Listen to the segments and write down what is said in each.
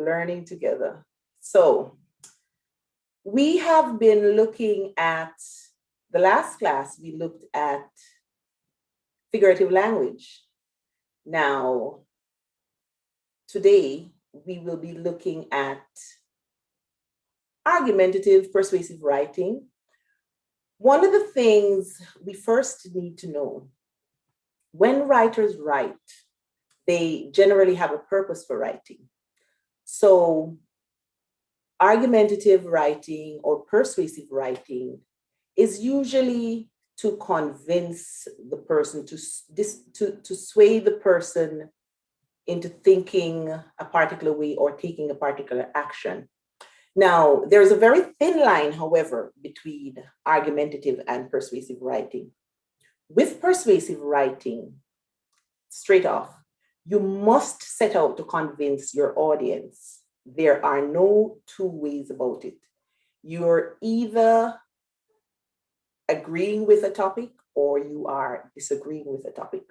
learning together. So we have been looking at, the last class, we looked at figurative language. Now, today, we will be looking at argumentative persuasive writing. One of the things we first need to know, when writers write, they generally have a purpose for writing. So argumentative writing or persuasive writing is usually to convince the person, to sway the person into thinking a particular way or taking a particular action. Now, there's a very thin line, however, between argumentative and persuasive writing. With persuasive writing, straight off, you must set out to convince your audience. There are no two ways about it. You're either agreeing with a topic or you are disagreeing with a topic.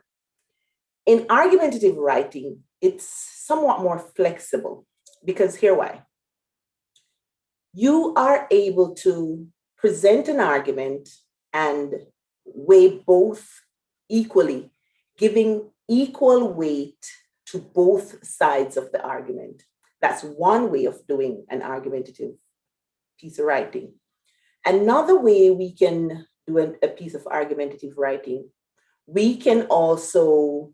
In argumentative writing, it's somewhat more flexible because here why. You are able to present an argument and weigh both equally, giving equal weight to both sides of the argument. That's one way of doing an argumentative piece of writing. Another way we can do a piece of argumentative writing, we can also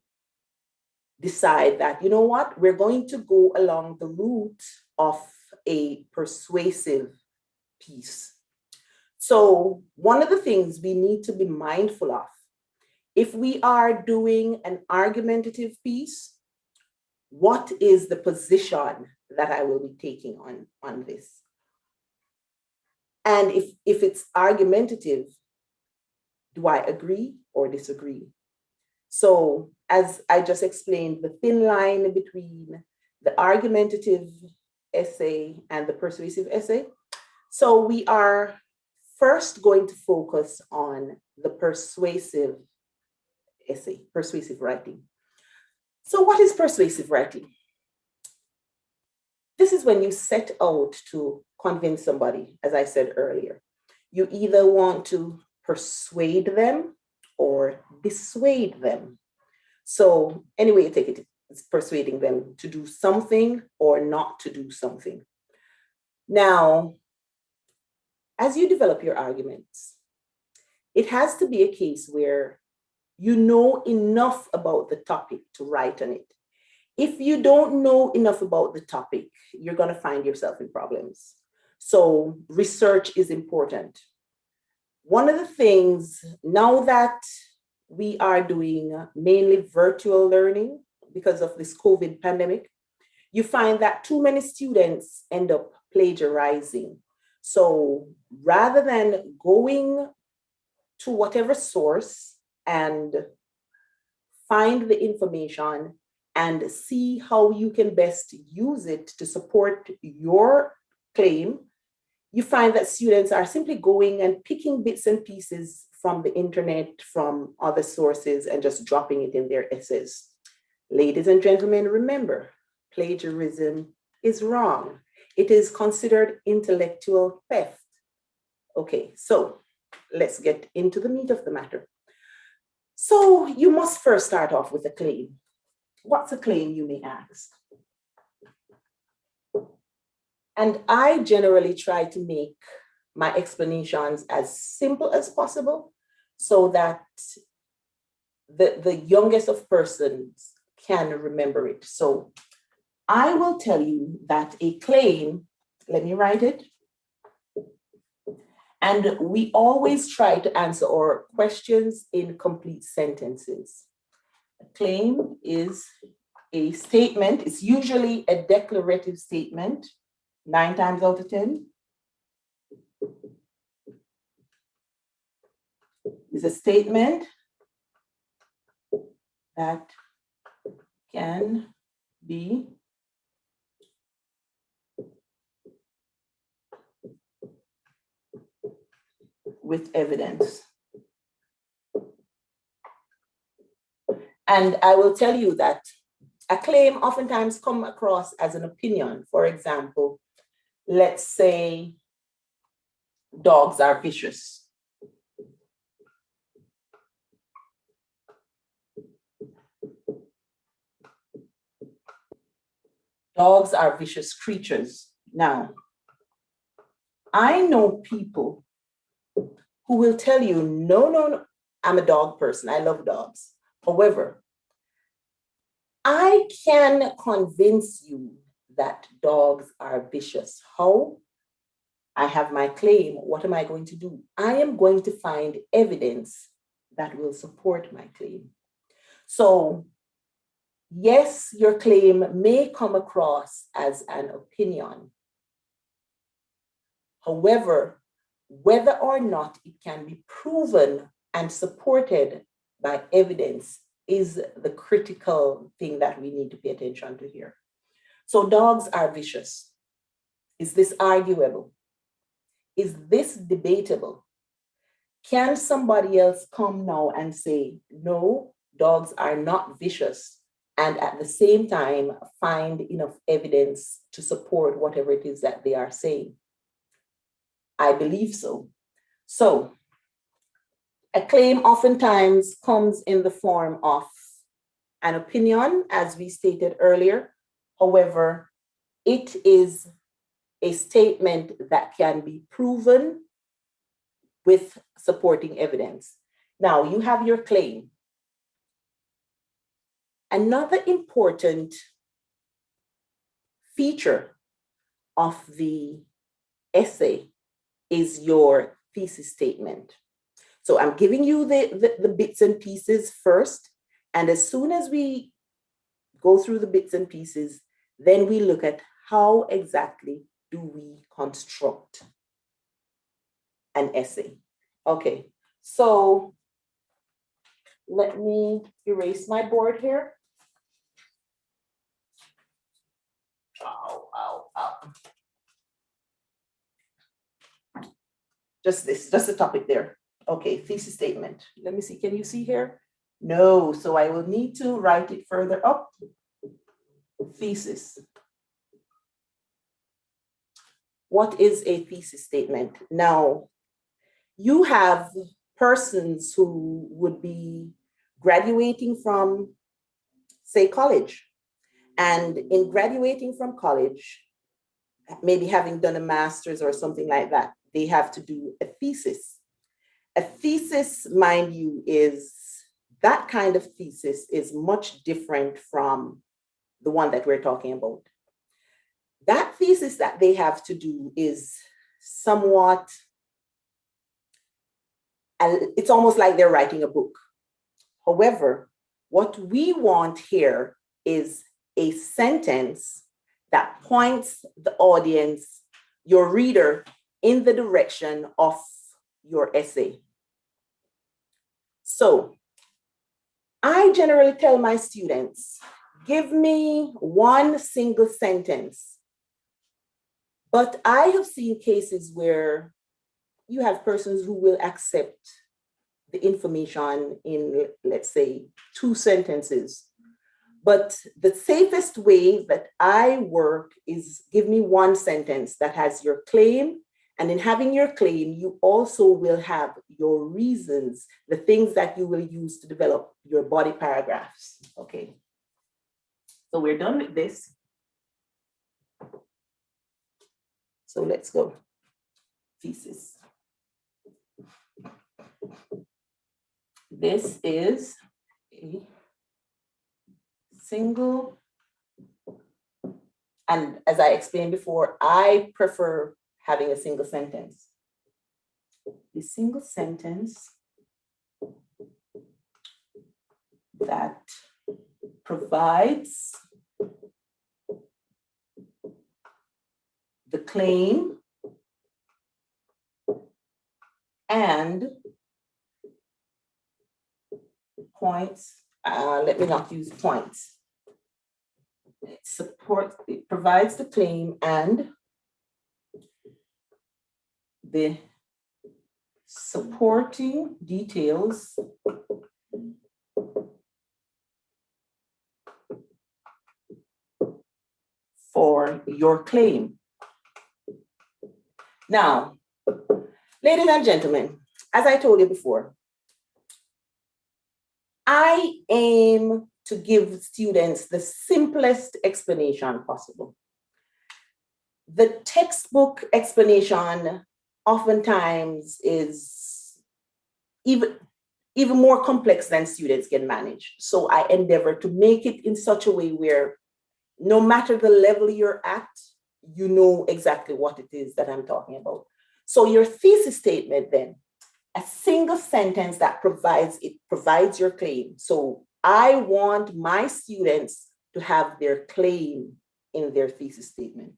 decide that, you know what, we're going to go along the route of a persuasive piece. So one of the things we need to be mindful of, if we are doing an argumentative piece, what is the position that I will be taking on this? And if it's argumentative, do I agree or disagree? So as I just explained, the thin line between the argumentative essay and the persuasive essay. So we are first going to focus on the persuasive essay, persuasive writing. So what is persuasive writing? This is when you set out to convince somebody, as I said earlier. You either want to persuade them or dissuade them. So anyway you take it, it's persuading them to do something or not to do something. Now, as you develop your arguments, it has to be a case where you know enough about the topic to write on it. If you don't know enough about the topic, you're going to find yourself in problems. So research is important. One of the things, now that we are doing mainly virtual learning because of this COVID pandemic, you find that too many students end up plagiarizing. So rather than going to whatever source and find the information and see how you can best use it to support your claim, you find that students are simply going and picking bits and pieces from the internet, from other sources, and just dropping it in their essays. Ladies and gentlemen, remember, plagiarism is wrong. It is considered intellectual theft. Okay, so let's get into the meat of the matter. So you must first start off with a claim. What's a claim, you may ask? And I generally try to make my explanations as simple as possible so that the youngest of persons can remember it. So I will tell you that a claim, let me write it. And we always try to answer our questions in complete sentences. A claim is a statement. It's usually a declarative statement, 9 times out of 10. It's a statement that can be with evidence. And I will tell you that A claim oftentimes come across as an opinion. For example, let's say dogs are vicious. Dogs are vicious creatures. Now, I know people who will tell you, no, I'm a dog person. I love dogs. However, I can convince you that dogs are vicious. How? I have my claim. What am I going to do? I am going to find evidence that will support my claim. So, yes, your claim may come across as an opinion. However, whether or not it can be proven and supported by evidence is the critical thing that we need to pay attention to here. So dogs are vicious. Is this arguable? Is this debatable? Can somebody else come now and say, no, dogs are not vicious, and at the same time find enough evidence to support whatever it is that they are saying? I believe so. So a claim oftentimes comes in the form of an opinion, as we stated earlier. However, it is a statement that can be proven with supporting evidence. Now, you have your claim. Another important feature of the essay is your thesis statement. So I'm giving you the bits and pieces first, and as soon as we go through the bits and pieces, then we look at how exactly do we construct an essay. Okay, so let me erase my board here. Just the topic there. Okay, thesis statement. Let me see, can you see here? No, so I will need to write it further up. Thesis. What is a thesis statement? Now, you have persons who would be graduating from, say, college. And in graduating from college, maybe having done a master's or something like that, they have to do a thesis. A thesis, mind you, is that kind of thesis is much different from the one that we're talking about. That thesis that they have to do is somewhat, it's almost like they're writing a book. However, what we want here is a sentence that points the audience, your reader, in the direction of your essay. So I generally tell my students, give me one single sentence. But I have seen cases where you have persons who will accept the information in, let's say, 2 sentences. But the safest way that I work is give me one sentence that has your claim. And in having your claim, you also will have your reasons, the things that you will use to develop your body paragraphs. Okay. So we're done with this. So let's go. Thesis. This is a single, and as I explained before, I prefer having a single sentence. A single sentence that provides the claim and points. Let me not use points. It provides the claim and the supporting details for your claim. Now, ladies and gentlemen, as I told you before, I aim to give students the simplest explanation possible. The textbook explanation oftentimes is even more complex than students can manage. So I endeavor to make it in such a way where no matter the level you're at, you know exactly what it is that I'm talking about. So your thesis statement then, a single sentence that provides your claim. So I want my students to have their claim in their thesis statement.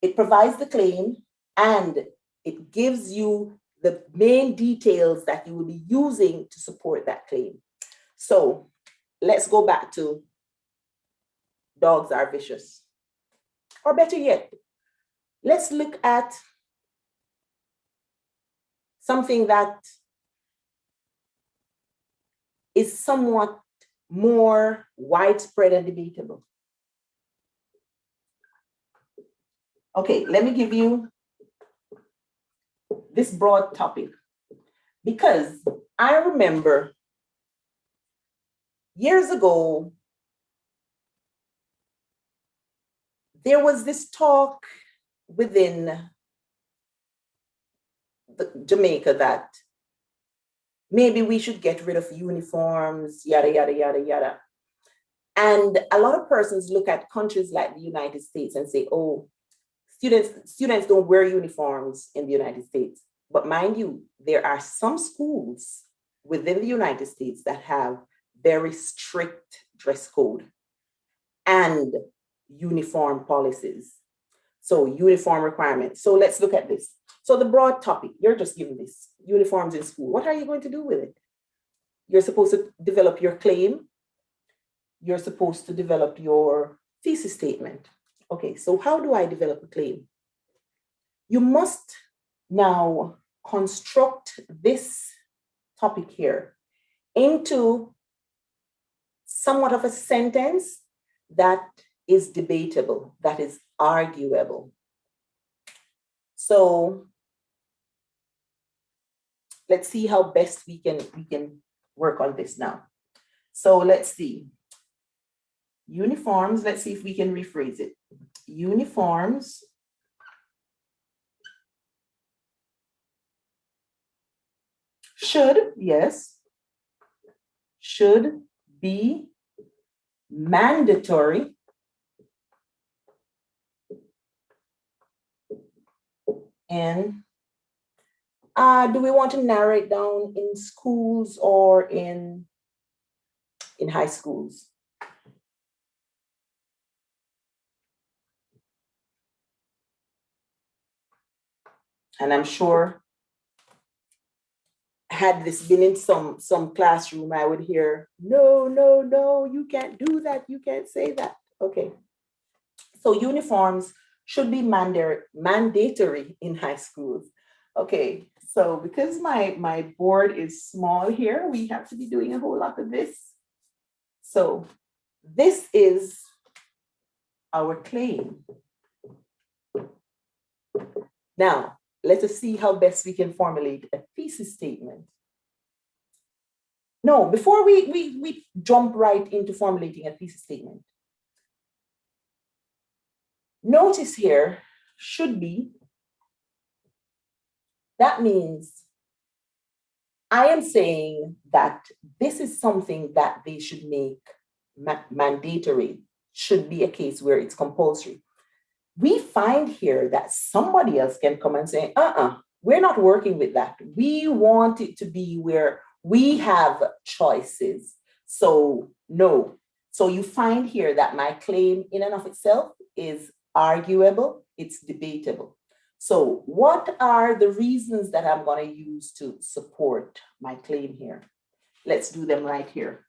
It provides the claim and it gives you the main details that you will be using to support that claim. So let's go back to dogs are vicious. Or better yet, let's look at something that is somewhat more widespread and debatable. Okay, let me give you this broad topic because I remember years ago, there was this talk within Jamaica that maybe we should get rid of uniforms, yada, yada, yada, yada. And a lot of persons look at countries like the United States and say, oh, students don't wear uniforms in the United States. But mind you, there are some schools within the United States that have very strict dress code and uniform policies. So uniform requirements. So let's look at this. So the broad topic, you're just given this, uniforms in school. What are you going to do with it? You're supposed to develop your claim. You're supposed to develop your thesis statement. Okay, so how do I develop a claim? You must now construct this topic here into somewhat of a sentence that is debatable, that is arguable. So let's see how best we can work on this now. So let's see. Uniforms, let's see if we can rephrase it. Uniforms should be mandatory in, do we want to narrow it down in schools or in high schools? And I'm sure had this been in some classroom, I would hear, no, no, no, you can't do that. You can't say that. Okay. So uniforms should be mandatory in high schools. Okay. So because my board is small here, we have to be doing a whole lot of this. So this is our claim. Now, let us see how best we can formulate a thesis statement. No, before we jump right into formulating a thesis statement, notice here should be, that means I am saying that this is something that they should make mandatory, should be a case where it's compulsory. We find here that somebody else can come and say, we're not working with that. We want it to be where we have choices. So no. So you find here that my claim in and of itself is arguable, it's debatable. So what are the reasons that I'm going to use to support my claim here? Let's do them right here.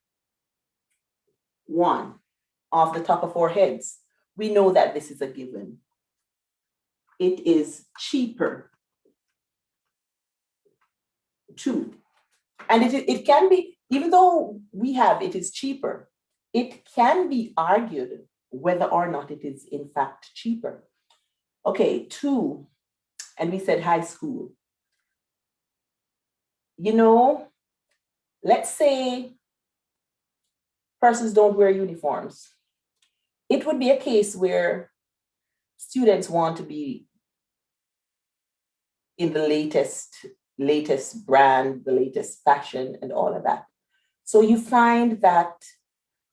One, off the top of our heads, we know that this is a given. It is cheaper. Two, and it can be, even though we have it is cheaper, it can be argued whether or not it is in fact cheaper. Okay, 2, and we said high school. You know, let's say persons don't wear uniforms. It would be a case where students want to be in the latest brand, the latest fashion, and all of that. So you find that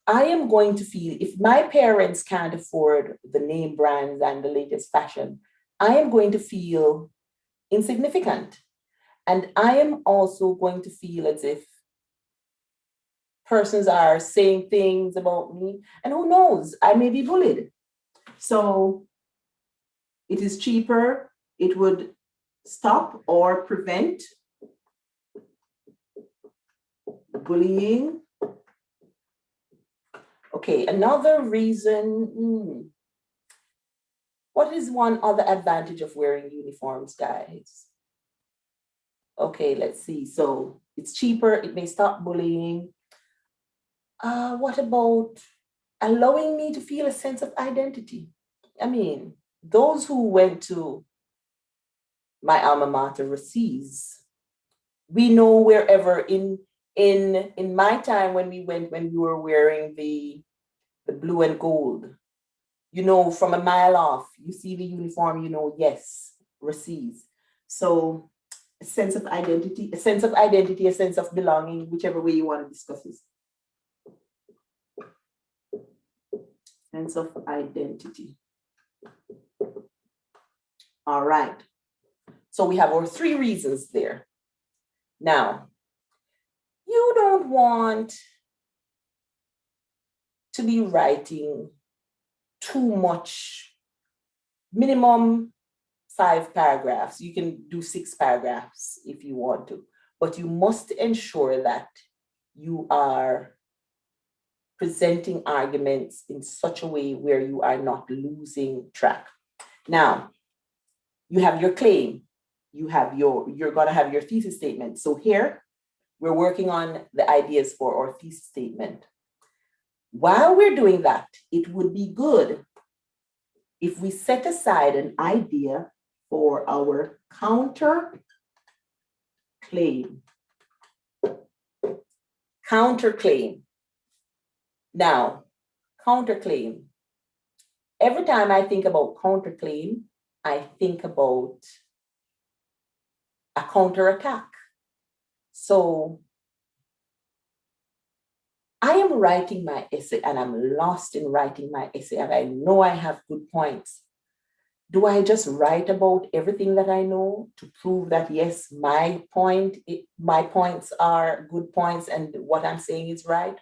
I am going to feel, if my parents can't afford the name brands and the latest fashion, I am going to feel insignificant. And I am also going to feel as if persons are saying things about me, and who knows, I may be bullied. So it is cheaper, it would stop or prevent bullying. Okay, another reason. What is one other advantage of wearing uniforms, guys? Okay, let's see. So it's cheaper, it may stop bullying. What about allowing me to feel a sense of identity? I mean, those who went to my alma mater overseas, we know wherever in my time when we went, when we were wearing the blue and gold, you know, from a mile off, you see the uniform, you know, yes, overseas. So a sense of identity, a sense of belonging, whichever way you want to discuss this. Sense of identity. All right. So we have our 3 reasons there. Now, you don't want to be writing too much, minimum 5 paragraphs. You can do 6 paragraphs if you want to, but you must ensure that you are presenting arguments in such a way where you are not losing track. Now, you have your claim, you're going to have your thesis statement. So here, we're working on the ideas for our thesis statement. While we're doing that, it would be good if we set aside an idea for our counterclaim. Counterclaim. Now, counterclaim. Every time I think about counterclaim, I think about a counterattack. So I am writing my essay and I'm lost in writing my essay and I know I have good points. Do I just write about everything that I know to prove that, yes, my points are good points and what I'm saying is right?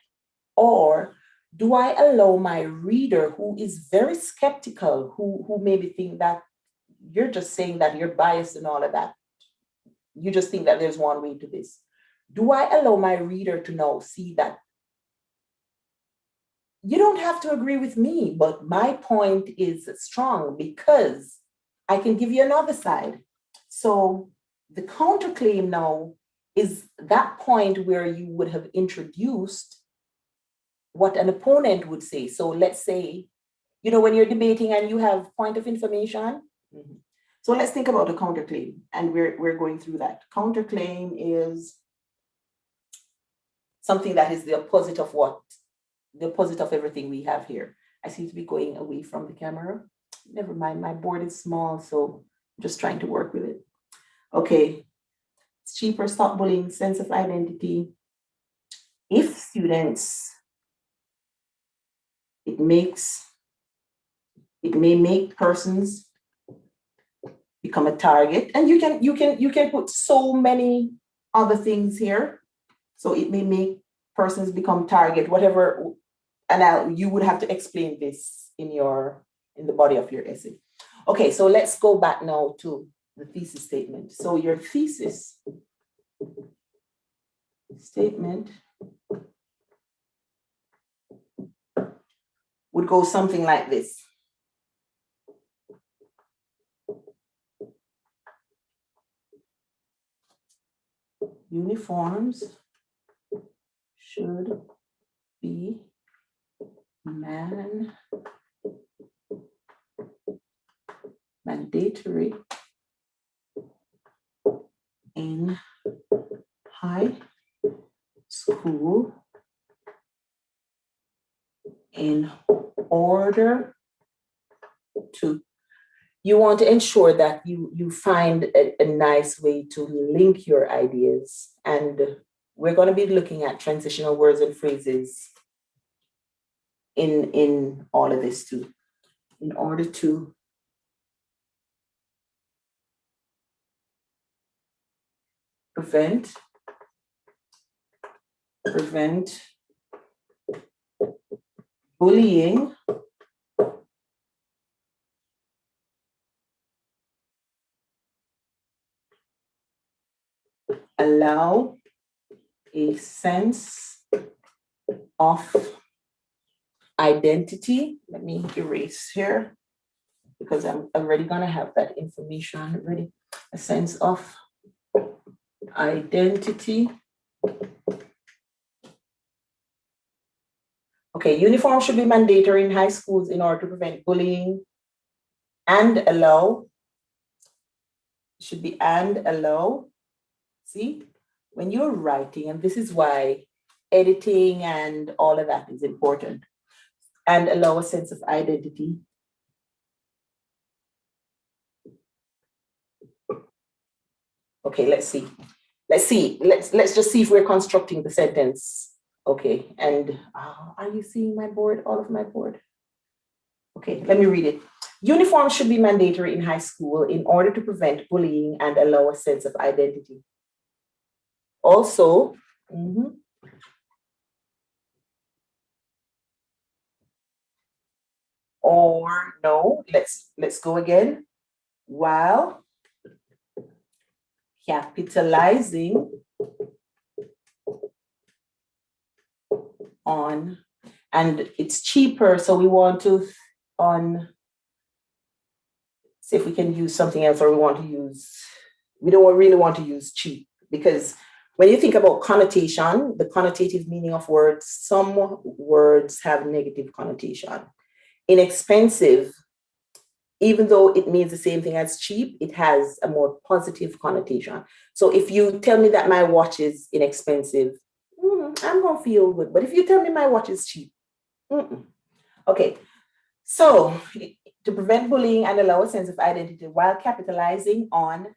Or do I allow my reader who is very skeptical, who maybe think that you're just saying that you're biased and all of that, you just think that there's one way to this. Do I allow my reader to now see that you don't have to agree with me, but my point is strong because I can give you another side. So the counterclaim now is that point where you would have introduced what an opponent would say. So let's say, you know, when you're debating and you have point of information. Mm-hmm. So let's think about a counterclaim, and we're going through that. Counterclaim is something that is the opposite of everything we have here. I seem to be going away from the camera. Never mind, my board is small, so I'm just trying to work with it. Okay, it's cheaper, stop bullying, sense of identity. If students, it may make persons become a target, and you can put so many other things here. So it may make persons become target, whatever, and you would have to explain this in the body of your essay. Okay, so let's go back now to the thesis statement. So your thesis statement would go something like this. Uniforms should be mandated mandatory in high school in order to, you want to ensure that you find a nice way to link your ideas. And we're going to be looking at transitional words and phrases in all of this too, in order to prevent bullying allow a sense of identity. Let me erase here because I'm already going to have that information ready. A sense of identity. Okay, uniform should be mandatory in high schools in order to prevent bullying and allow, should be and allow. See, when you're writing, and this is why editing and all of that is important, and allow a sense of identity. Okay, let's see. Let's just see if we're constructing the sentence. Okay, and are you seeing my board, all of my board? Okay, let me read it. Uniform should be mandatory in high school in order to prevent bullying and allow a sense of identity. Also, or no, let's go again. While capitalizing on, and it's cheaper, so we want to see if we can use something else, or we don't really want to use cheap, because when you think about connotation, the connotative meaning of words, some words have negative connotation. Inexpensive, even though it means the same thing as cheap, it has a more positive connotation. So if you tell me that my watch is inexpensive, I'm going to feel good. But if you tell me my watch is cheap, okay. So to prevent bullying and allow a sense of identity while capitalizing on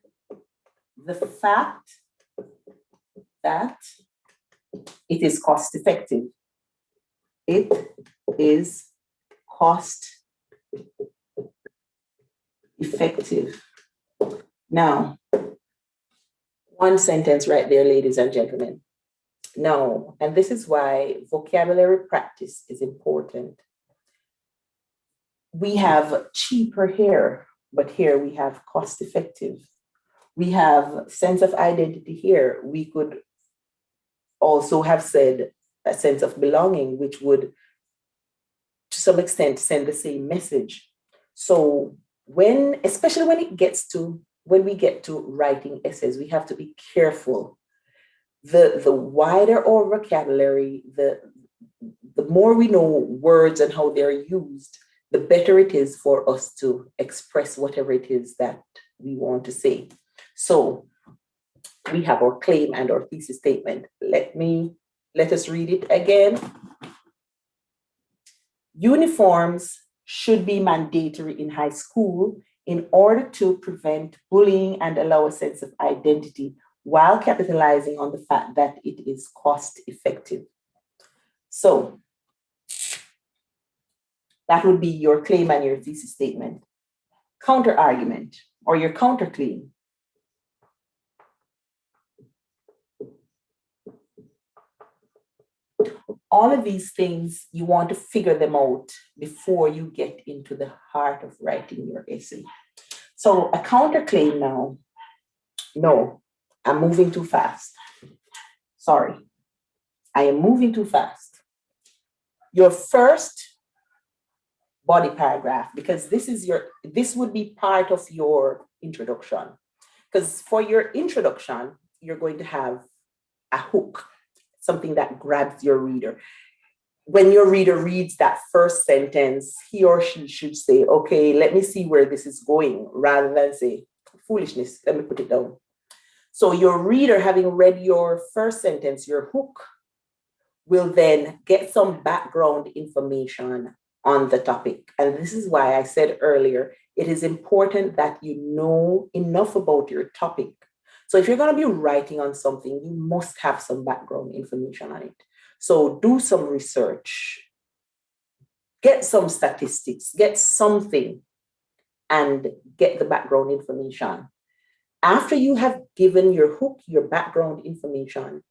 the fact that it is cost effective. It is cost effective. Now, one sentence right there, ladies and gentlemen. No, and this is why vocabulary practice is important. We have cheaper here, but here we have cost effective. We have sense of identity here. We could also have said a sense of belonging, which would, to some extent, send the same message. So especially when we get to writing essays, we have to be careful. The wider our vocabulary, the more we know words and how they're used, the better it is for us to express whatever it is that we want to say. So we have our claim and our thesis statement. Let us read it again. Uniforms should be mandatory in high school in order to prevent bullying and allow a sense of identity while capitalizing on the fact that it is cost effective. So that would be your claim and your thesis statement. Counter argument or your counterclaim. All of these things, you want to figure them out before you get into the heart of writing your essay. So a counterclaim now. No, I'm moving too fast. Sorry, I am moving too fast. Your first body paragraph, because this would be part of your introduction. Because for your introduction, you're going to have a hook, something that grabs your reader. when your reader reads that first sentence, he or she should say, okay, let me see where this is going, rather than say, foolishness, let me put it down. So your reader, having read your first sentence, your hook, will then get some background information on the topic. And this is why I said earlier, it is important that you know enough about your topic. So if you're going to be writing on something, you must have some background information on it. So do some research, get some statistics, get something, and get the background information. After you have given your hook, your background information,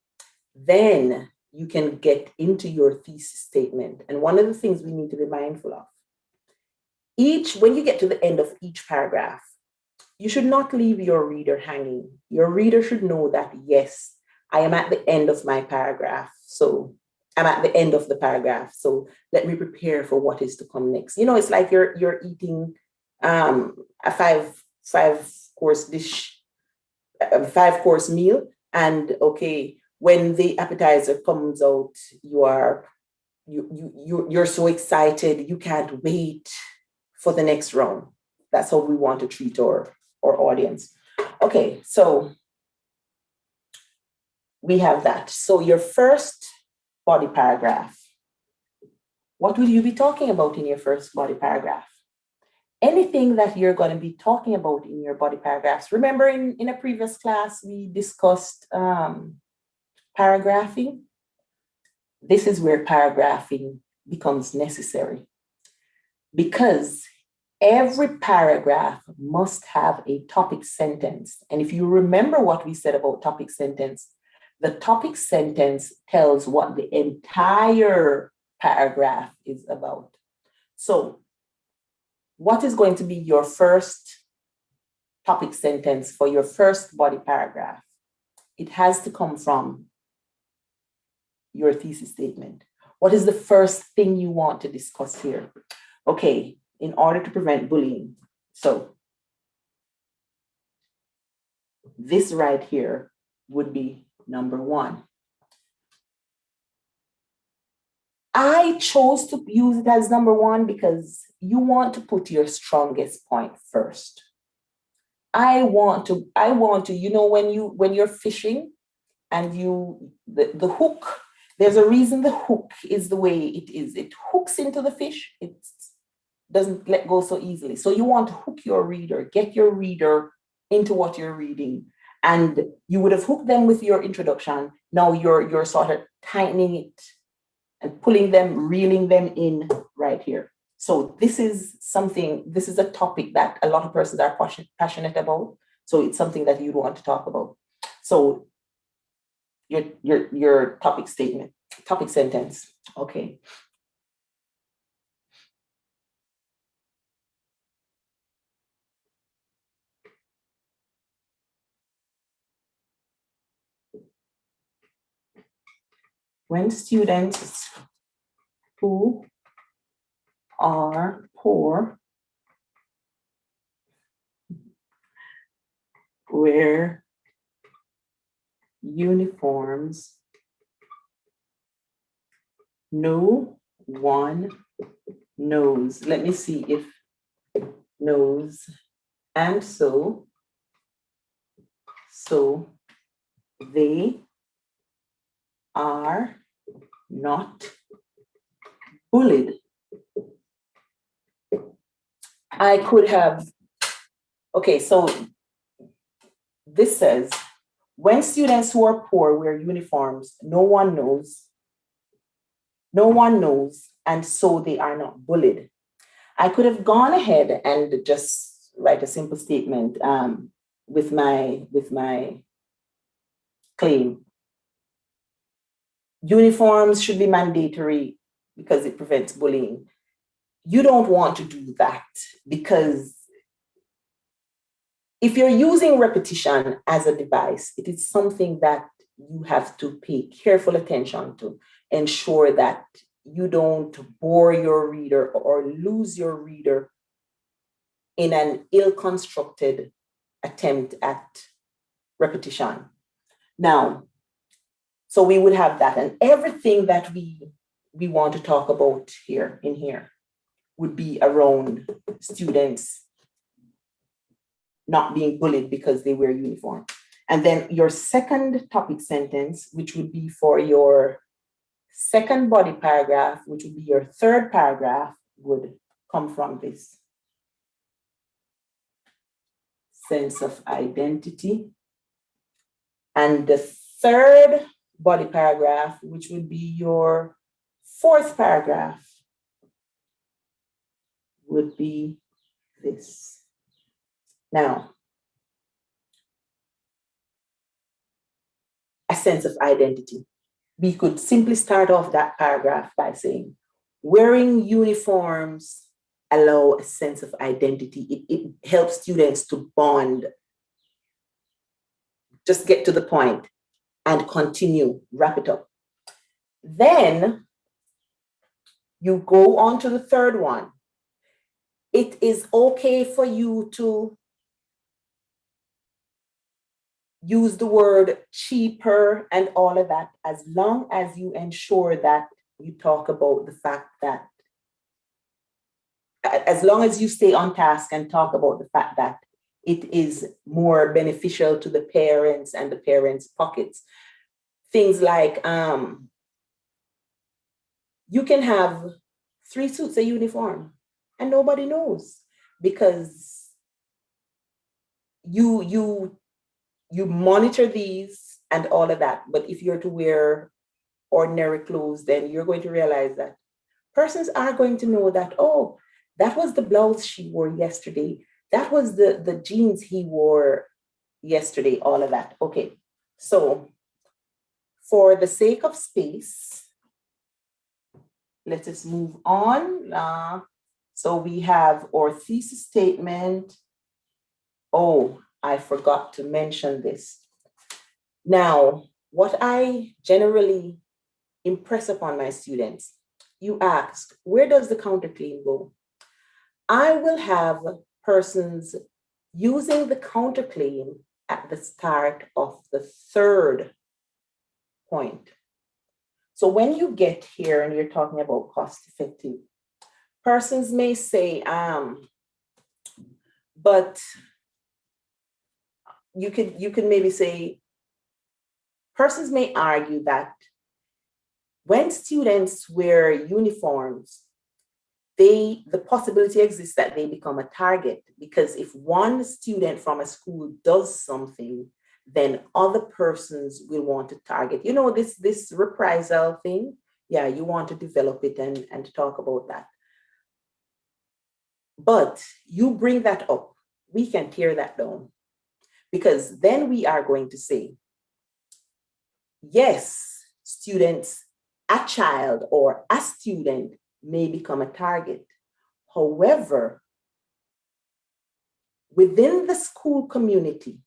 then you can get into your thesis statement. And one of the things we need to be mindful of, when you get to the end of each paragraph, you should not leave your reader hanging. Your reader should know that, yes, I am at the end of my paragraph. So I'm at the end of the paragraph. So let me prepare for what is to come next. You know, it's like you're eating a five-course dish, a 5-course meal. And okay, when the appetizer comes out, you're so excited, you can't wait for the next round. That's how we want to treat our audience. Okay, so we have that. So your first body paragraph, what will you be talking about in your first body paragraph? Anything that you're going to be talking about in your body paragraphs. Remember in a previous class, we discussed paragraphing. This is where paragraphing becomes necessary, because every paragraph must have a topic sentence. And if you remember what we said about topic sentence, the topic sentence tells what the entire paragraph is about. So what is going to be your first topic sentence for your first body paragraph? It has to come from your thesis statement. What is the first thing you want to discuss here? Okay, in order to prevent bullying. So this right here would be number 1. I chose to use it as number 1 because you want to put your strongest point first. I want to, you know, when you're fishing and the hook, there's a reason the hook is the way it is. It hooks into the fish. It doesn't let go so easily. So you want to hook your reader, get your reader into what you're reading. And you would have hooked them with your introduction. Now you're sort of tightening it and pulling them, reeling them in right here. So this is a topic that a lot of persons are passionate about. So it's something that you'd want to talk about. So your topic statement, topic sentence. Okay. When students who are poor wear uniforms, no one knows. Let me see if knows. And so they are not bullied. I could have, okay, so this says, when students who are poor wear uniforms, no one knows, and so they are not bullied. I could have gone ahead and just write a simple statement with my claim. Uniforms should be mandatory because it prevents bullying. You don't want to do that, because if you're using repetition as a device, it is something that you have to pay careful attention to, ensure that you don't bore your reader or lose your reader in an ill-constructed attempt at repetition. Now, so we would have that, and everything that we we want to talk about here in here would be around students not being bullied because they wear uniform. And then your second topic sentence, which would be for your second body paragraph, which would be your third paragraph, would come from this sense of identity. And the third body paragraph, which would be your fourth paragraph, would be this. Now, a sense of identity. We could simply start off that paragraph by saying, wearing uniforms allow a sense of identity. It helps students to bond, just get to the point and continue, wrap it up. Then you go on to the third one. It is okay for you to use the word cheaper and all of that, as long as you ensure that you talk about the fact that, as long as you stay on task and talk about the fact that it is more beneficial to the parents and the parents' pockets. Things like, you can have 3 suits of uniform and nobody knows, because you monitor these and all of that. But if you're to wear ordinary clothes, then you're going to realize that persons are going to know that, oh, that was the blouse she wore yesterday. That was the jeans he wore yesterday, all of that. Okay, so for the sake of space, let us move on. So we have our thesis statement. Oh, I forgot to mention this. Now, what I generally impress upon my students, you ask, where does the counterclaim go? I will have persons using the counterclaim at the start of the third point. So when you get here and you're talking about cost effective, persons may say, but you could maybe say, persons may argue that when students wear uniforms, the possibility exists that they become a target, because if one student from a school does something, then other persons will want to target. You know, this reprisal thing, yeah, you want to develop it and talk about that. But you bring that up, we can tear that down, because then we are going to say, yes, students, a child or a student may become a target. However, within the school community,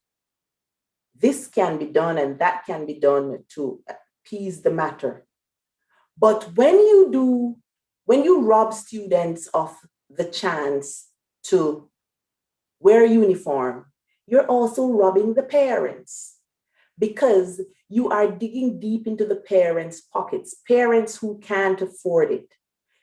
this can be done and that can be done to appease the matter. But when you rob students of the chance to wear a uniform, you're also robbing the parents, because you are digging deep into the parents' pockets, parents who can't afford it.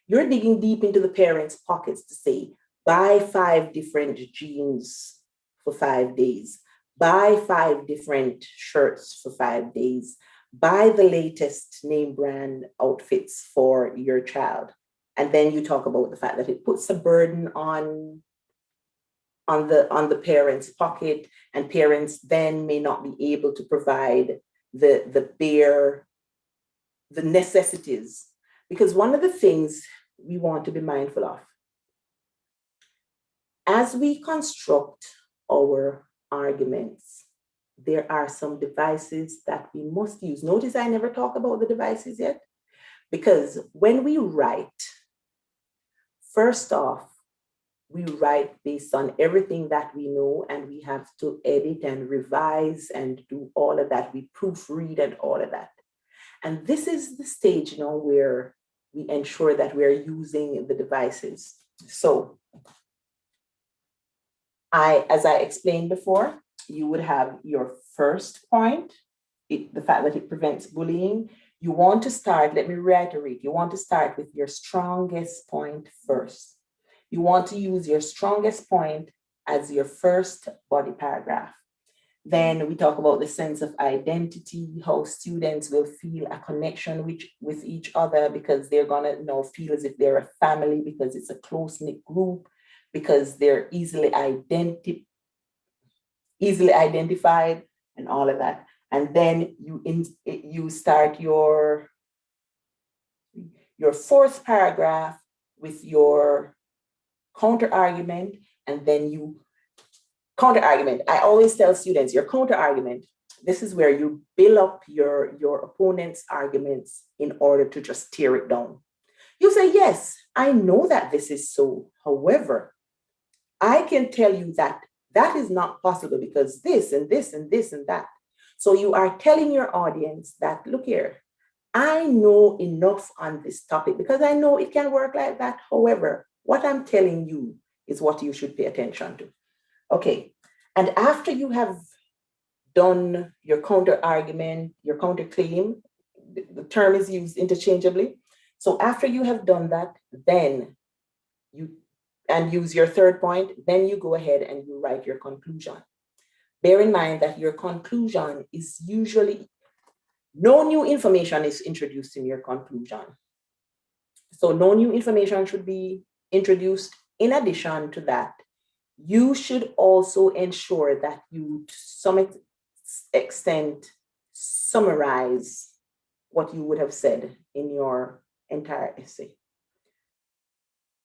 You're digging deep into the parents' pockets to say, buy 5 different jeans for 5 days, buy 5 different shirts for 5 days, buy the latest name brand outfits for your child. And then you talk about the fact that it puts a burden on the parents' pocket, and parents then may not be able to provide the necessities. Because one of the things we want to be mindful of, as we construct our arguments, there are some devices that we must use. Notice I never talk about the devices yet, because when we write, first off, we write based on everything that we know, and we have to edit and revise and do all of that. We proofread and all of that. And this is the stage now where we ensure that we're using the devices. So as I explained before, you would have your first point, the fact that it prevents bullying. You want to start, let me reiterate, you want to start with your strongest point first. You want to use your strongest point as your first body paragraph. Then we talk about the sense of identity, how students will feel a connection with each other because they're gonna feel as if they're a family because it's a close-knit group, because they're easily identified and all of that. And then you start your fourth paragraph with your counter argument, and then you counter argument. I always tell students your counter argument, this is where you build up your opponent's arguments in order to just tear it down. You say, yes, I know that this is so. However, I can tell you that that is not possible because this and this and this and that. So you are telling your audience that, look here, I know enough on this topic because I know it can work like that. However, what I'm telling you is what you should pay attention to. Okay, and after you have done your counter argument, your counter claim, the term is used interchangeably. So after you have done that, then and use your third point, then you go ahead and you write your conclusion. Bear in mind that your conclusion is usually, no new information is introduced in your conclusion. So no new information should be introduced. In addition to that, you should also ensure that you, to some extent, summarize what you would have said in your entire essay.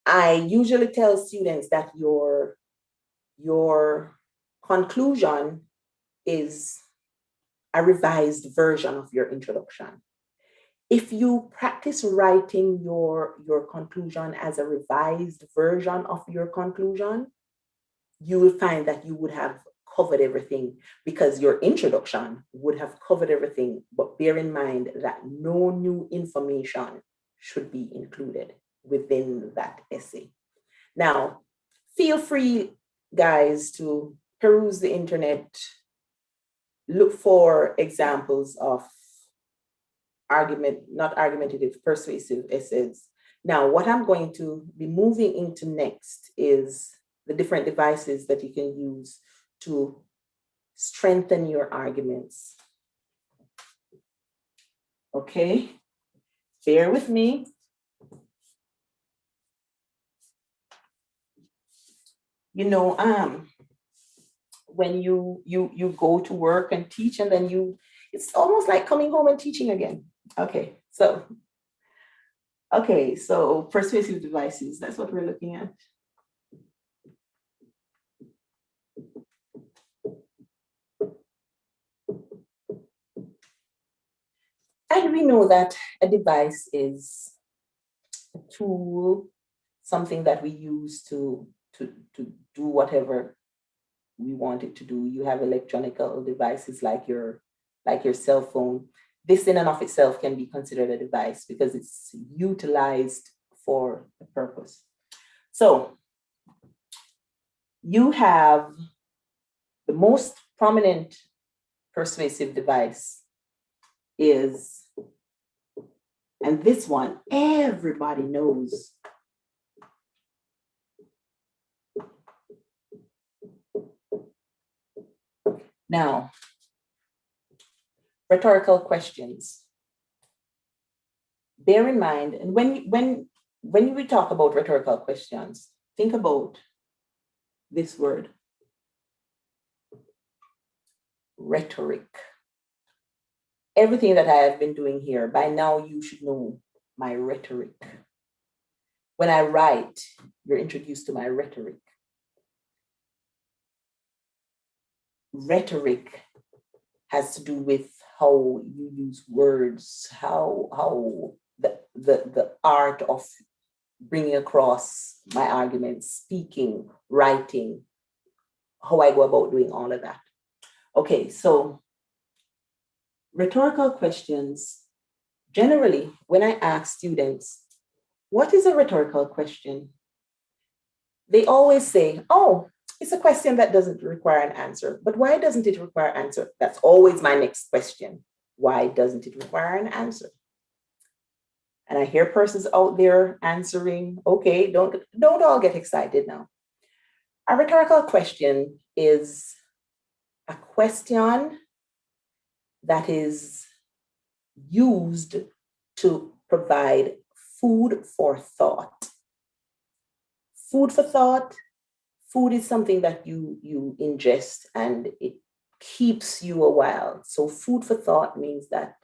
I usually tell students that your conclusion is a revised version of your introduction. If you practice writing your conclusion as a revised version of your conclusion, you will find that you would have covered everything because your introduction would have covered everything. But bear in mind that no new information should be included within that essay. Now, feel free, guys, to peruse the internet, look for examples of not argumentative, persuasive essays. Now, what I'm going to be moving into next is the different devices that you can use to strengthen your arguments. Okay, bear with me. When you go to work and teach, and then it's almost like coming home and teaching again. Okay, so persuasive devices, that's what we're looking at. And we know that a device is a tool, something that we use to do whatever we want it to do. You have electronic devices like your cell phone. This in and of itself can be considered a device because it's utilized for a purpose. So you have the most prominent persuasive device is, and this one everybody knows, now, rhetorical questions. Bear in mind, and when we talk about rhetorical questions, think about this word, rhetoric. Everything that I have been doing here, by now you should know my rhetoric. When I write, you're introduced to my rhetoric. Rhetoric has to do with how you use words, how the art of bringing across my arguments, speaking, writing, how I go about doing all of that. Okay, so rhetorical questions, generally, when I ask students, what is a rhetorical question? They always say, oh, it's a question that doesn't require an answer. But why doesn't it require an answer? That's always my next question. Why doesn't it require an answer? And I hear persons out there answering, okay, don't all get excited now. A rhetorical question is a question that is used to provide food for thought. Food for thought. Food is something that you ingest and it keeps you a while. So food for thought means that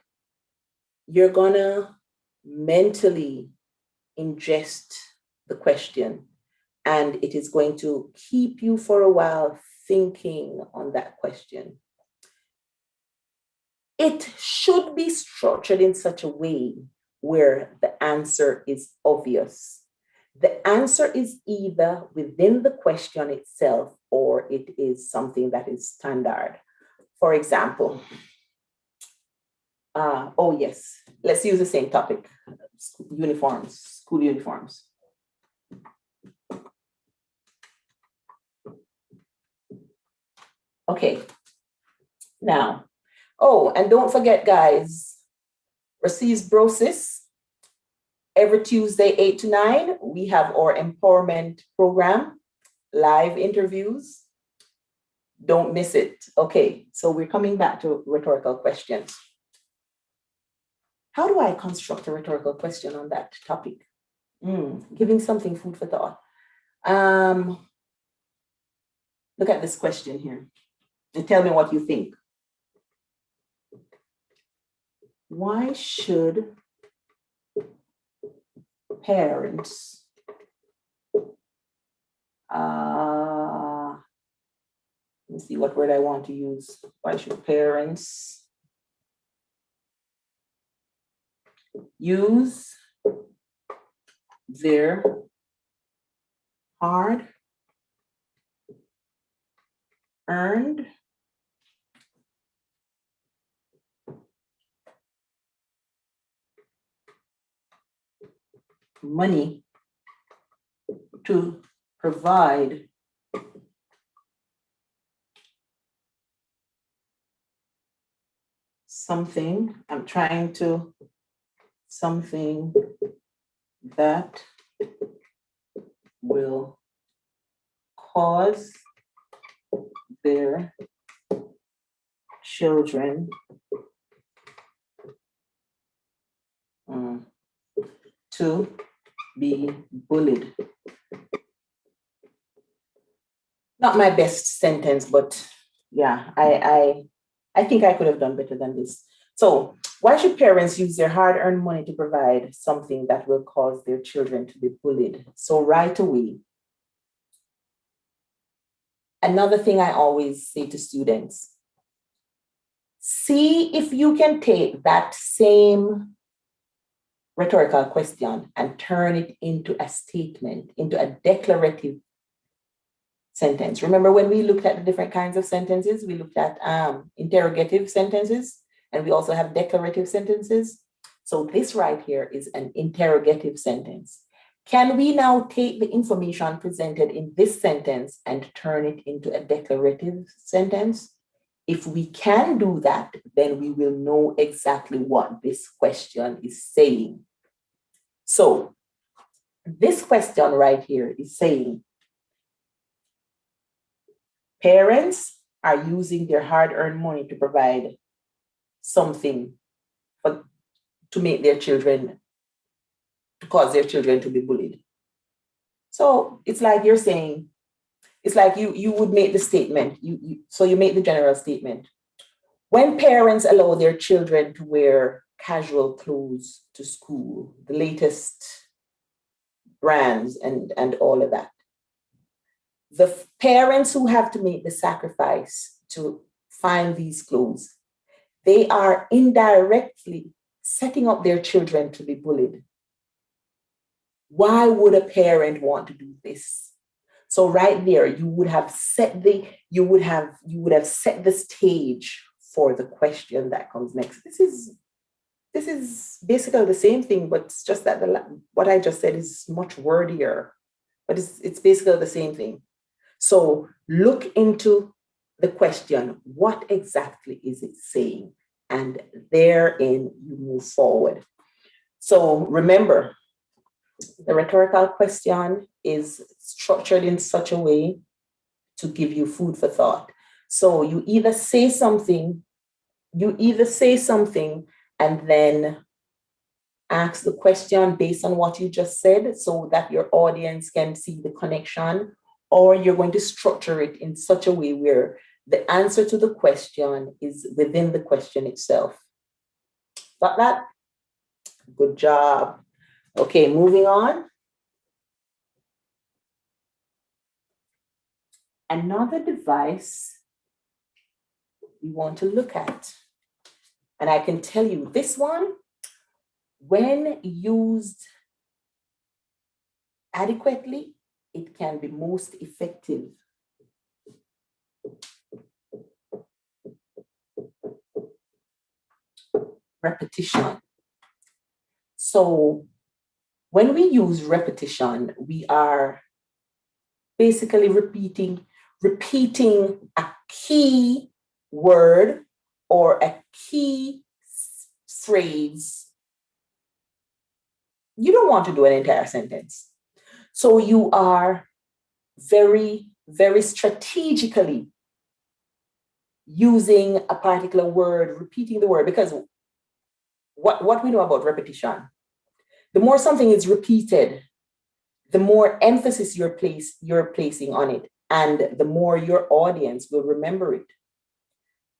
you're gonna mentally ingest the question and it is going to keep you for a while thinking on that question. It should be structured in such a way where the answer is obvious. The answer is either within the question itself or it is something that is standard. For example, oh yes, let's use the same topic, uniforms, school uniforms. Okay, now, oh, and don't forget guys, receives Brosis. Every Tuesday, 8 to 9, we have our empowerment program, live interviews. Don't miss it. Okay, so we're coming back to rhetorical questions. How do I construct a rhetorical question on that topic? Giving something food for thought. Look at this question here and tell me what you think. Why should parents let me see what word I want to use. Why should parents use their hard-earned money to provide something that will cause their children to be bullied. Not my best sentence, but yeah, I think I could have done better than this. So why should parents use their hard-earned money to provide something that will cause their children to be bullied? So right away, another thing I always say to students, see if you can take that same rhetorical question and turn it into a statement, into a declarative sentence. Remember when we looked at the different kinds of sentences, we looked at interrogative sentences, and we also have declarative sentences. So this right here is an interrogative sentence. Can we now take the information presented in this sentence and turn it into a declarative sentence? If we can do that, then we will know exactly what this question is saying. So this question right here is saying, parents are using their hard-earned money to provide something to make their children, to cause their children to be bullied. So it's like you're saying, it's like you would make the statement, so you make the general statement. When parents allow their children to wear casual clothes to school, the latest brands and all of that, the parents who have to make the sacrifice to find these clothes, they are indirectly setting up their children to be bullied. Why would a parent want to do this? So right there, you would have set the stage for the question that comes next. This is basically the same thing, but it's just that what I just said is much wordier, but it's basically the same thing. So look into the question, what exactly is it saying? And therein you move forward. So remember, the rhetorical question is structured in such a way to give you food for thought. So you either say something and then ask the question based on what you just said so that your audience can see the connection, or you're going to structure it in such a way where the answer to the question is within the question itself. Got that? Good job. Okay, moving on. Another device we want to look at, and I can tell you this one, when used adequately, it can be most effective. Repetition. So when we use repetition, we are basically repeating a key word or a key phrase. You don't want to do an entire sentence. So you are very, very strategically using a particular word, repeating the word, because what we know about repetition, the more something is repeated, the more emphasis you're placing on it, and the more your audience will remember it.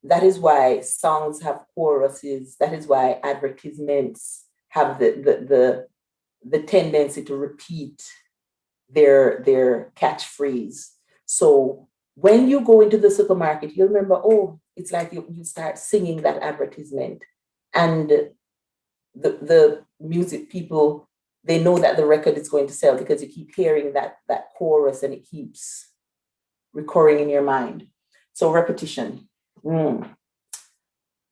That is why songs have choruses. That is why advertisements have the tendency to repeat their catchphrase. So when you go into the supermarket, you'll remember, oh, it's like you start singing that advertisement. And the music people, they know that the record is going to sell because you keep hearing that chorus and it keeps recurring in your mind. So repetition.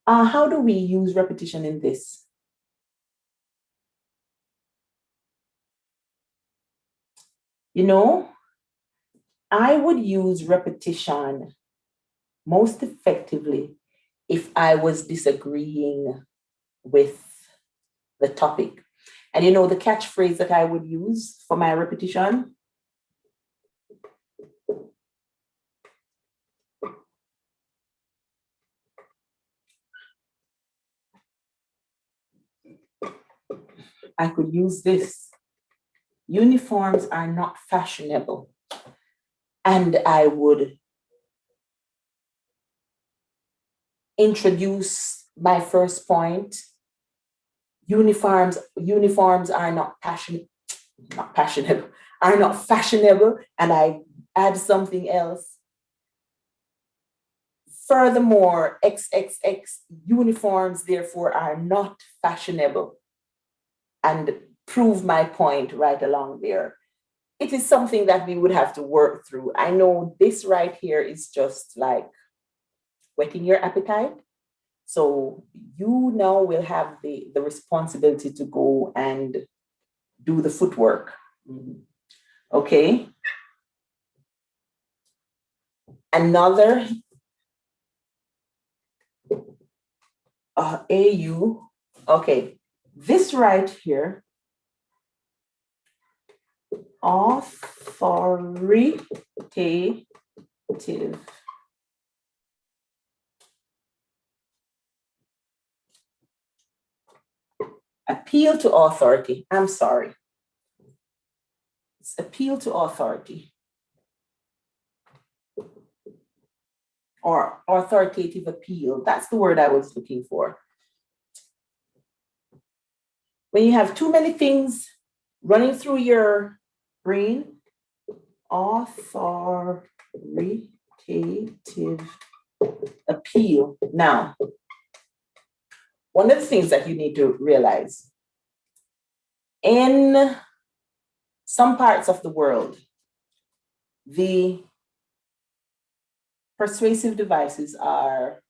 How do we use repetition in this? You know, I would use repetition most effectively if I was disagreeing with the topic. And you know, the catchphrase that I would use for my repetition? I could use this. Uniforms are not fashionable. And I would introduce my first point. Uniforms are not fashionable, and I add something else. Furthermore, XXX uniforms therefore are not fashionable, and prove my point right along there. It is something that we would have to work through. I know this right here is just like whetting your appetite. So you now will have the responsibility to go and do the footwork. Okay. Another AU. Okay. This right here, authoritative. Appeal to authority. I'm sorry. It's appeal to authority. Or authoritative appeal. That's the word I was looking for. When you have too many things running through your brain, authoritative appeal. Now, one of the things that you need to realize, in some parts of the world, the persuasive devices are,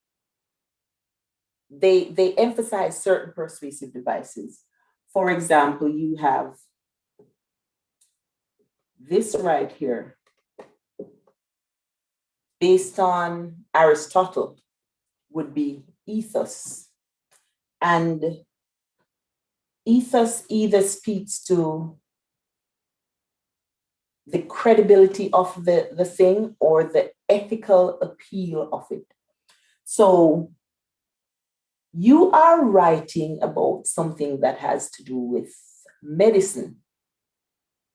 they emphasize certain persuasive devices. For example, you have this right here, based on Aristotle, would be ethos. And Ethos either speaks to the credibility of the thing or the ethical appeal of it. So you are writing about something that has to do with medicine.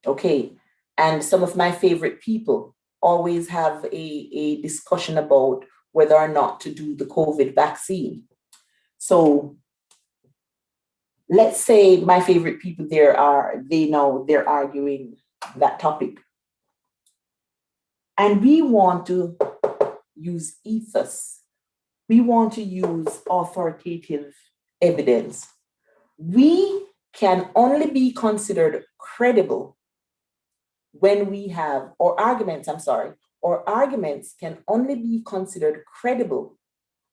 Okay. And some of my favorite people always have a discussion about whether or not to do the COVID vaccine. So let's say my favorite people there they're arguing that topic. And we want to use ethos. We want to use authoritative evidence. We can only be considered credible when we have, or arguments can only be considered credible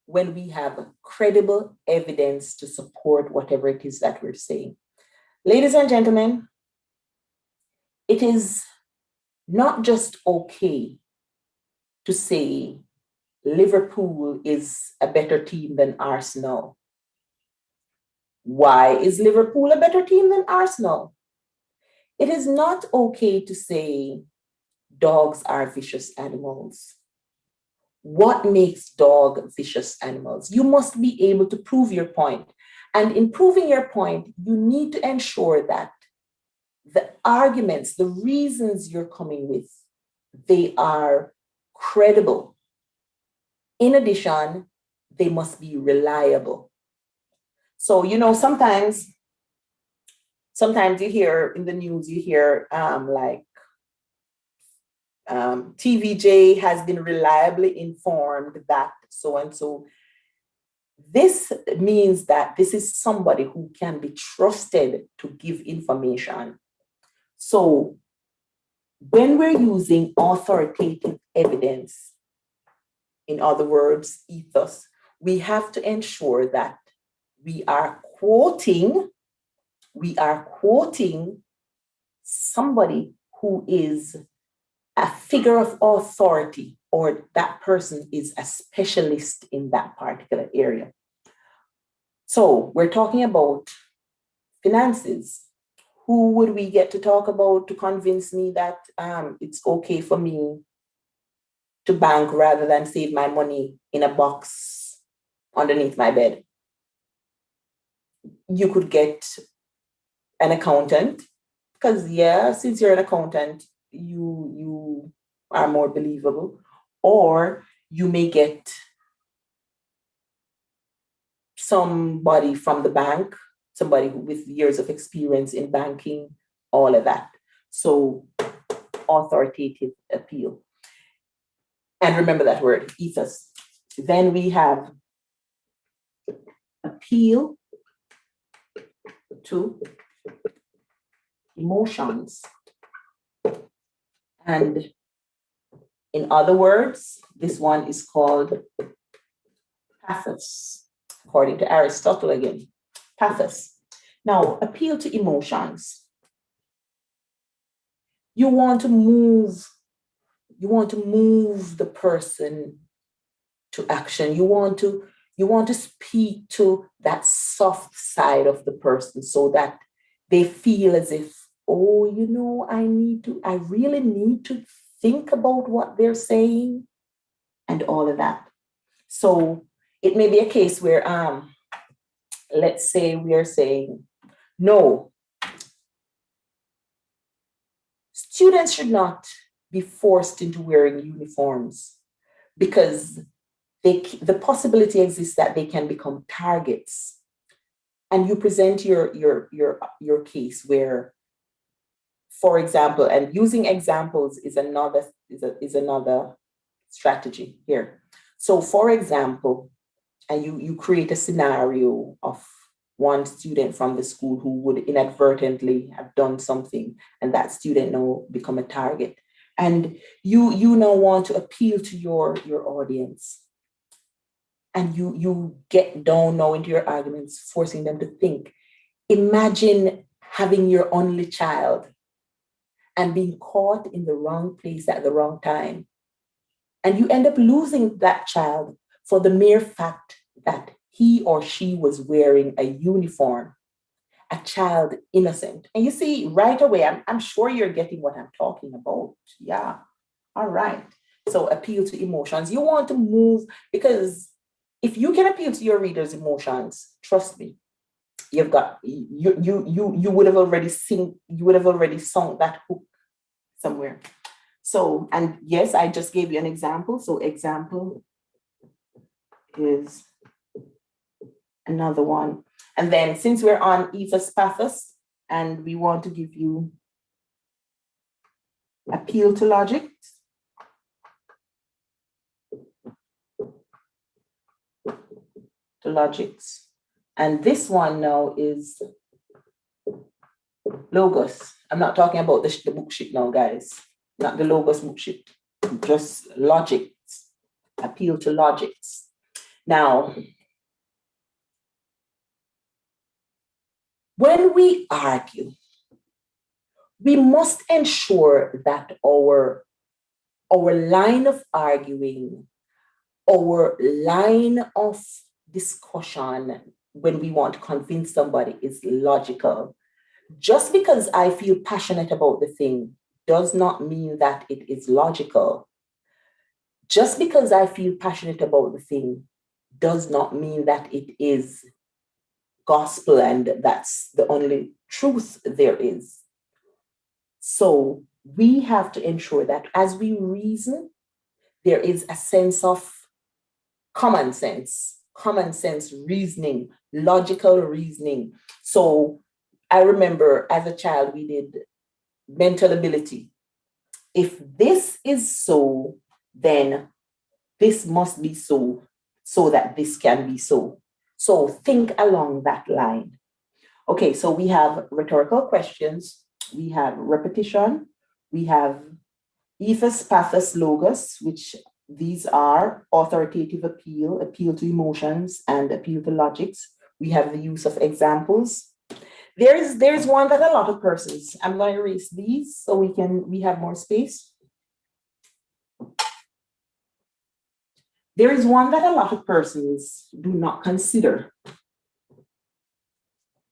when we have credible evidence to support whatever it is that we're saying. Ladies and gentlemen, it is not just okay to say Liverpool is a better team than Arsenal. Why is Liverpool a better team than Arsenal? It is not okay to say dogs are vicious animals. What makes dogs vicious animals? You must be able to prove your point. And in proving your point, you need to ensure that the arguments, the reasons you're coming with, they are credible. In addition, they must be reliable. So, sometimes you hear in the news, TVJ has been reliably informed that so and so. This means that this is somebody who can be trusted to give information. So when we're using authoritative evidence, in other words, ethos, we have to ensure that we are quoting somebody who is a figure of authority, or that person is a specialist in that particular area. So we're talking about finances. Who would we get to talk about to convince me that it's okay for me to bank rather than save my money in a box underneath my bed? You could get an accountant, because since you're an accountant, you are more believable. Or you may get somebody from the bank, somebody with years of experience in banking, all of that. So authoritative appeal. And remember that word, ethos. Then we have appeal to emotions. And in other words, this one is called pathos, according to Aristotle again. Pathos. Now, appeal to emotions. You want to move the person to action. You want to speak to that soft side of the person so that they feel as if, I really need to think about what they're saying and all of that. So it may be a case where, let's say we are saying, no, students should not be forced into wearing uniforms because the possibility exists that they can become targets. And you present your case where, for example, and using examples is another strategy here. So, for example, and you create a scenario of one student from the school who would inadvertently have done something, and that student now become a target. And you now want to appeal to your audience. And you get down now into your arguments, forcing them to think. Imagine having your only child and being caught in the wrong place at the wrong time. And you end up losing that child for the mere fact that he or she was wearing a uniform. a child innocent. And you see, right away, I'm sure you're getting what I'm talking about. Yeah. All right. So appeal to emotions. You want to move, because if you can appeal to your readers' emotions, trust me, you've got you would have already sung that hook somewhere. So, and yes, I just gave you an example. So example is another one. And then since we're on ethos pathos, and we want to give you appeal to logic. To logics. And this one now is logos. I'm not talking about the book sheet now, guys. Not the logos book sheet. Just logics. Appeal to logics. Now, when we argue, we must ensure that our line of arguing, our line of discussion when we want to convince somebody is logical. Just because I feel passionate about the thing does not mean that it is logical. Just because I feel passionate about the thing does not mean that it is gospel and that's the only truth there is. So we have to ensure that as we reason, there is a sense of common sense reasoning, logical reasoning. So I remember as a child, we did mental ability. If this is so, then this must be so, so that this can be so. So think along that line. Okay, so we have rhetorical questions, we have repetition, we have ethos, pathos, logos, which these are authoritative appeal, appeal to emotions, and appeal to logics. We have the use of examples. There's one that a lot of persons, I'm going to erase these so we have more space. There is one that a lot of persons do not consider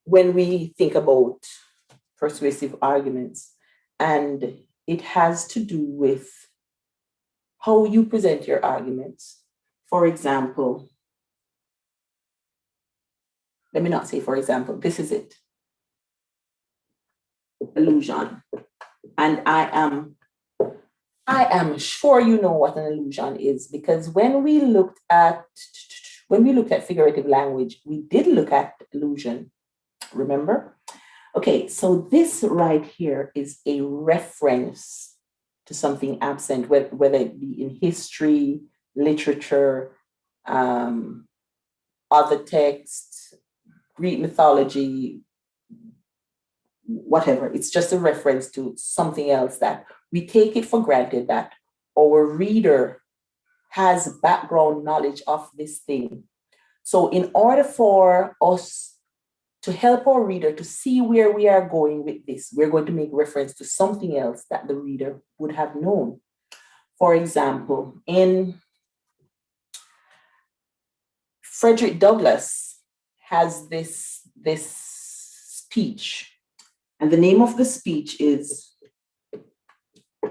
when we think about persuasive arguments, and it has to do with how you present your arguments. For example, let me not say for example, this is it. Illusion. And I am sure you know what an illusion is, because when we looked at figurative language, we did look at illusion. Remember? Okay, so this right here is a reference to something absent, whether it be in history, literature, other texts, Greek mythology, whatever. It's just a reference to something else that we take it for granted that our reader has background knowledge of this thing. So in order for us to help our reader to see where we are going with this, we're going to make reference to something else that the reader would have known. For example, in Frederick Douglass has this speech, and the name of the speech is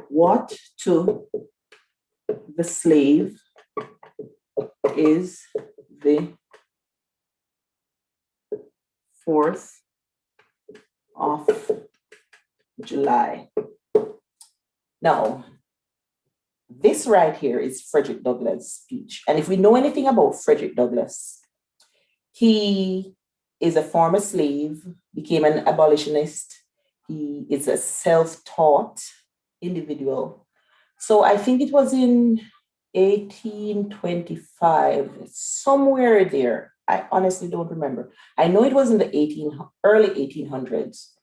"What to the Slave is the 4th of July." Now, this right here is Frederick Douglass' speech. And if we know anything about Frederick Douglass, he is a former slave, became an abolitionist. He is a self-taught individual. So I think it was in 1825, somewhere there. I honestly don't remember. I know it was in the early 1800s.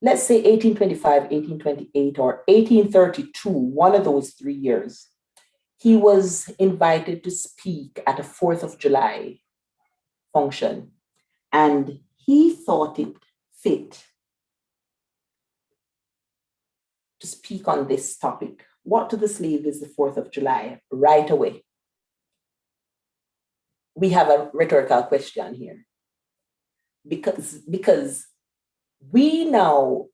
Let's say 1825, 1828, or 1832, one of those 3 years. He was invited to speak at a 4th of July function, and he thought it fit to speak on this topic. What to the slave is the 4th of July, right away. We have a rhetorical question here. Because we now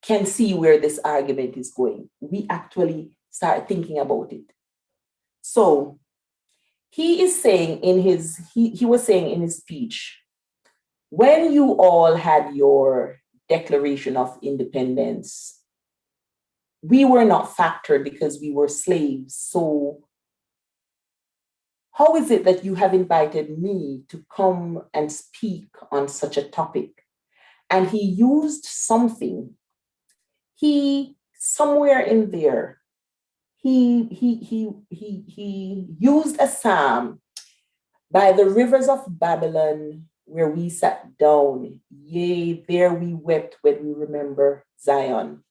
can see where this argument is going. We actually start thinking about it. So he is saying in his, he was saying in his speech, when you all had your Declaration of Independence, we were not factored because we were slaves. So how is it that you have invited me to come and speak on such a topic? And he used something. He, somewhere in there, he used a psalm. By the rivers of Babylon, where we sat down, yea, there we wept when we remember Zion.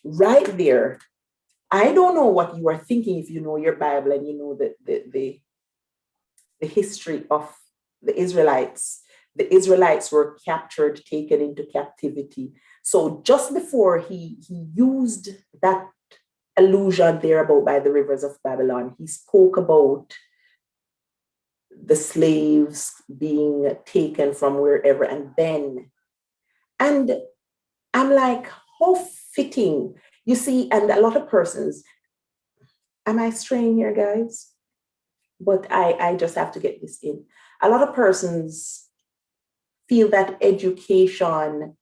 Right there, I don't know what you are thinking if you know your Bible and you know the history of the Israelites. The Israelites were captured, taken into captivity. So just before he used that allusion there about by the rivers of Babylon, he spoke about the slaves being taken from wherever and I'm like, how fitting. You see, and a lot of persons, am I straying here, guys? But I just have to get this in. A lot of persons feel that education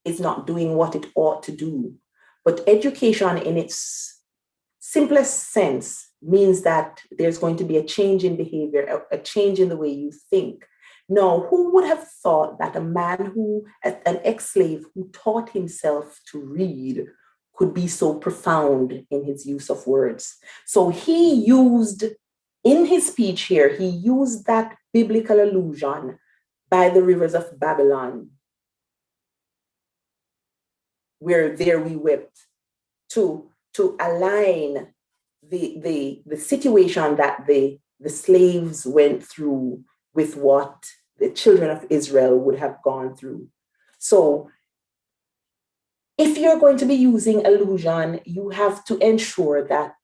is not doing what it ought to do. But education in its simplest sense means that there's going to be a change in behavior, a change in the way you think. Now, who would have thought that a man an ex-slave who taught himself to read could be so profound in his use of words? So he used, in his speech here, he used that biblical allusion, by the rivers of Babylon, where there we wept, to align the situation that the slaves went through with what the children of Israel would have gone through. So if you're going to be using allusion, you have to ensure that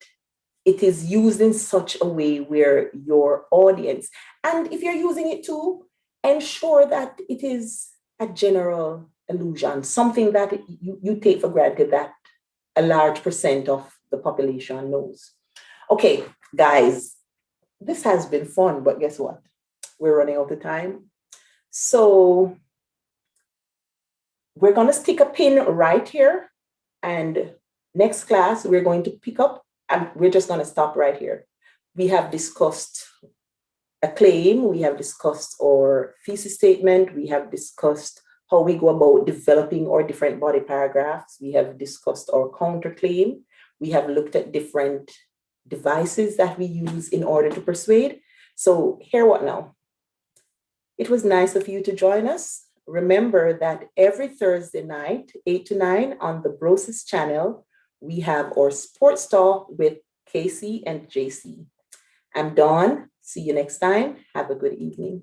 it is used in such a way where your audience, and if you're using it too, ensure that it is a general allusion, something that you take for granted that a large percent of the population knows. Okay, guys, this has been fun, but guess what? We're running out of time. So we're going to stick a pin right here. And next class, we're going to pick up, and we're just going to stop right here. We have discussed a claim, we have discussed our thesis statement, we have discussed how we go about developing our different body paragraphs, we have discussed our counterclaim, we have looked at different devices that we use in order to persuade. So hear what now? It was nice of you to join us. Remember that every Thursday night, 8 to 9 on the Brosis channel, we have our sports talk with Casey and JC. I'm Dawn. See you next time. Have a good evening.